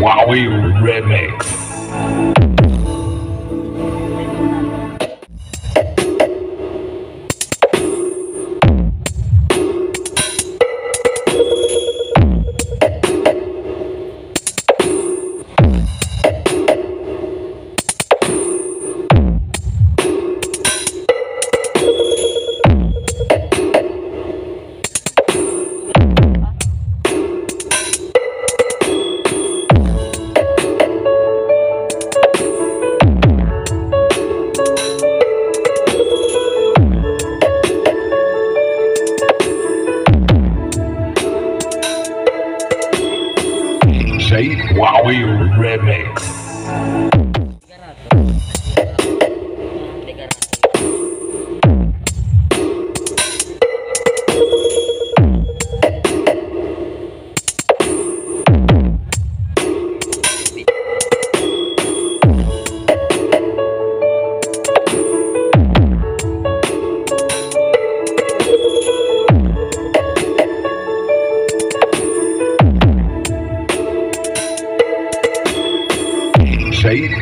Wowie Remix. Wowie Remix.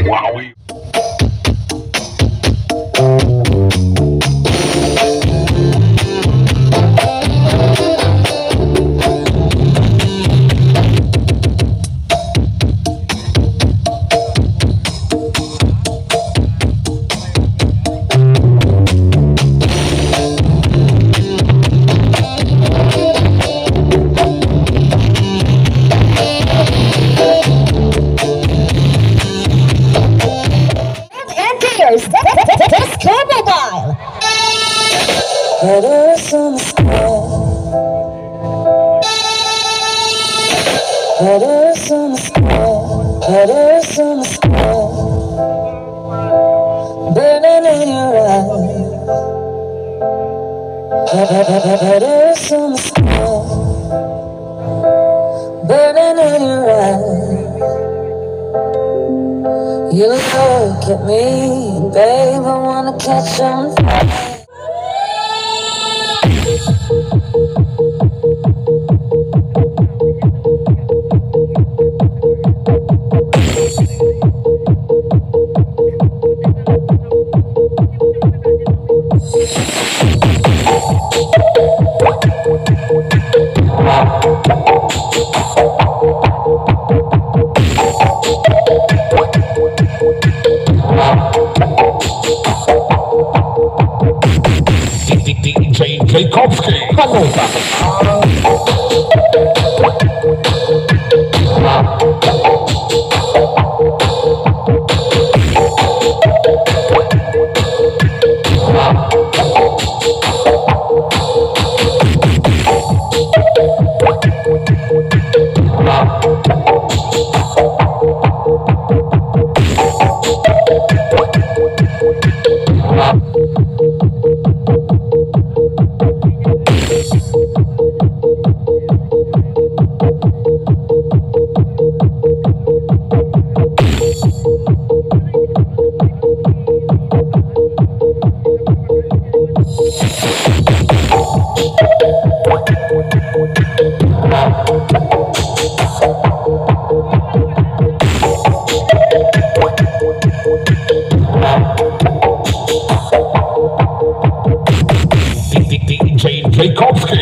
Wowie. Letters on the sky, letters on the sky, letters on the sky, burning in your eyes. Letters on the sky, burning in your eyes. You look at me, babe, I wanna catch on fire. DJ Tchaikovsky. DJ Tchaikovsky.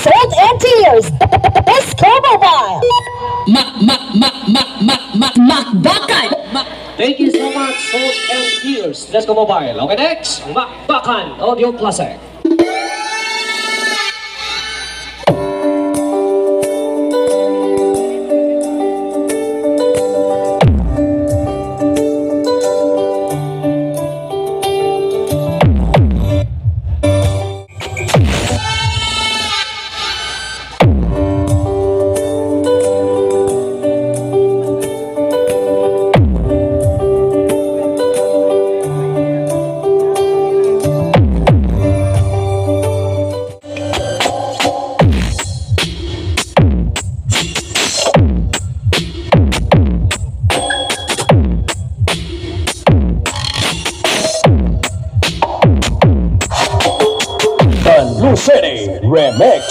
Salt and Tears, Disco Mobile. Makbakan. Thank you so much, Salt and Tears. Let's go mobile. Okay, next, Makbakan Audio Classic. City Remix.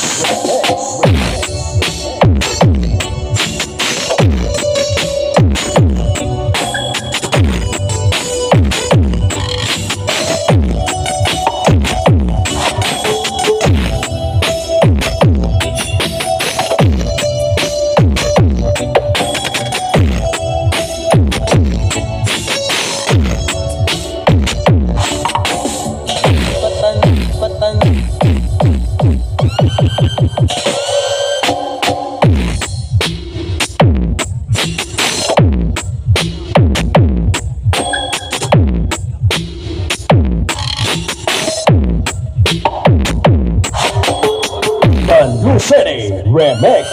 City Remix.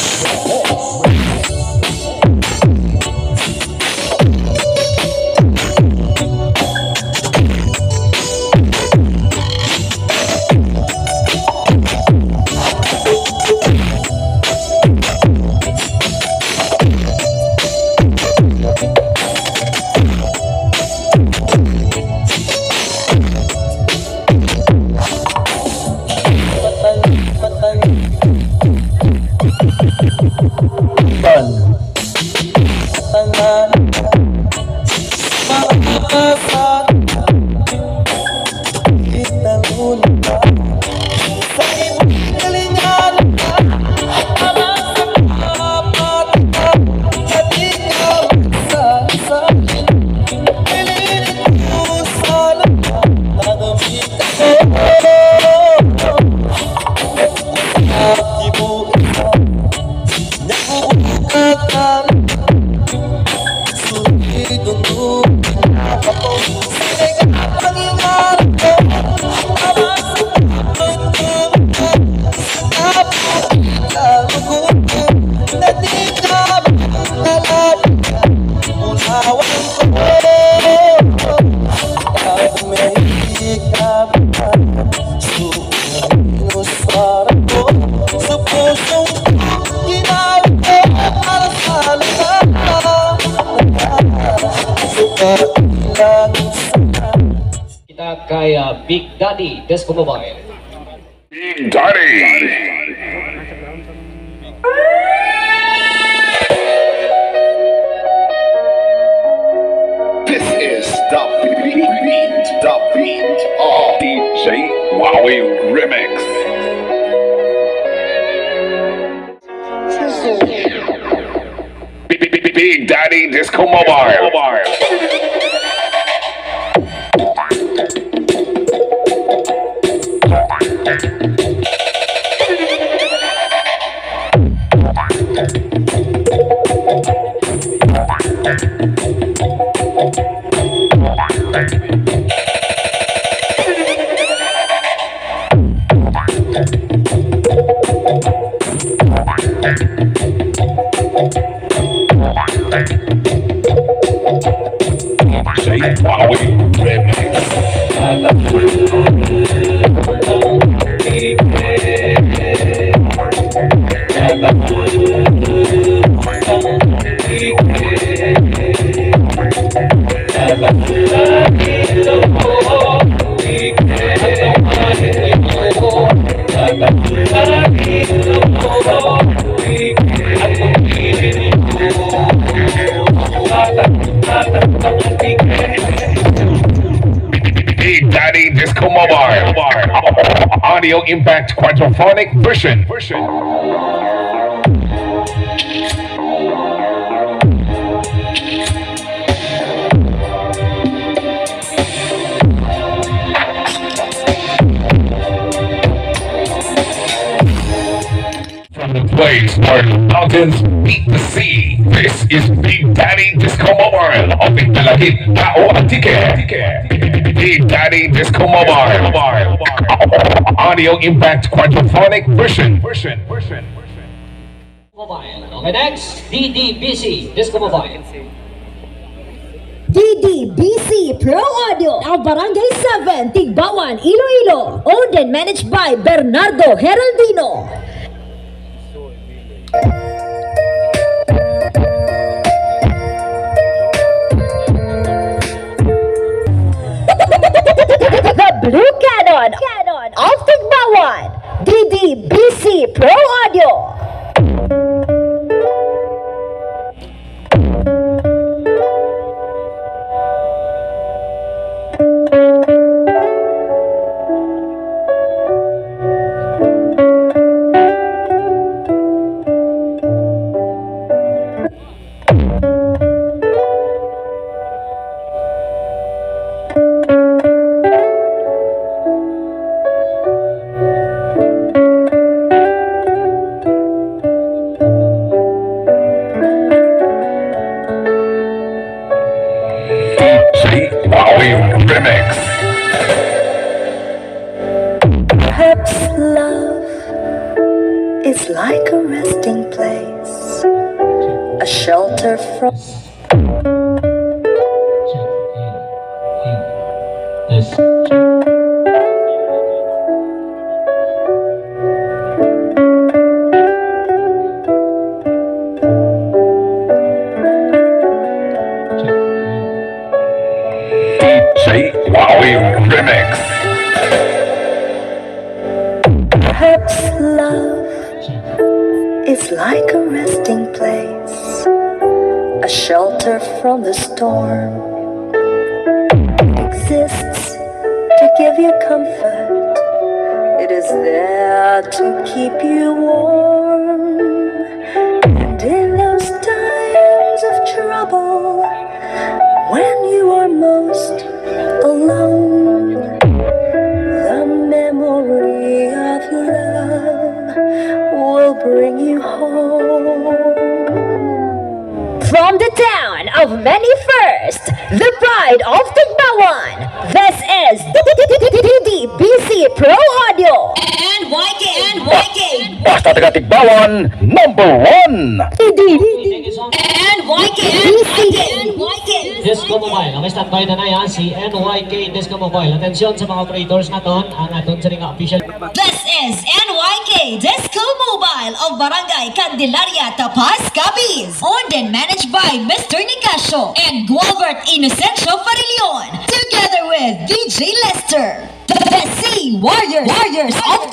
Kita kaya Big Daddy Disco Mobile. Big Daddy. This is the beat of DJ Wowie Remix. Big Daddy Disco Mobile. Big Daddy Disco Audio Impact Quadraphonic version. From the place where the mountains meet the sea, this is Big Daddy Disco Mobile. Oping talagit tao ang tiket. Big Daddy Disco Mobile. Audio Impact Quadraphonic version. Mobile. Okay, next, DDBC, Disco Mobile. DDBC Pro Audio ng Barangay 7, Tigbawan, Iloilo. Owned and managed by Bernardo Heraldino. The Blue Cannon of Tigbawan. DDBC Pro Audio. Remix. Perhaps love is like a resting place, a shelter from. Remix. Perhaps love is like a resting place, a shelter from the storm. It exists to give you comfort. It is there to keep you warm. And in those times of trouble, when you are most alone, the memory of love will bring you home. From the town of many first, the pride of Tigbawan, this is DDBC Pro Audio. And YK. Basta taga Tigbawan, #1. And YK. Disco Mobile. Okay, standby na na yan si NYK Disco Mobile. Atensyon sa mga operators naton, ang aton sa nga official. This is NYK Disco Mobile of Barangay Candelaria, Tapas, Capiz. Owned and managed by Mr. Nicasio and Gualbert Inocencio Farilion. Together with DJ Lester. The Sea Warriors of the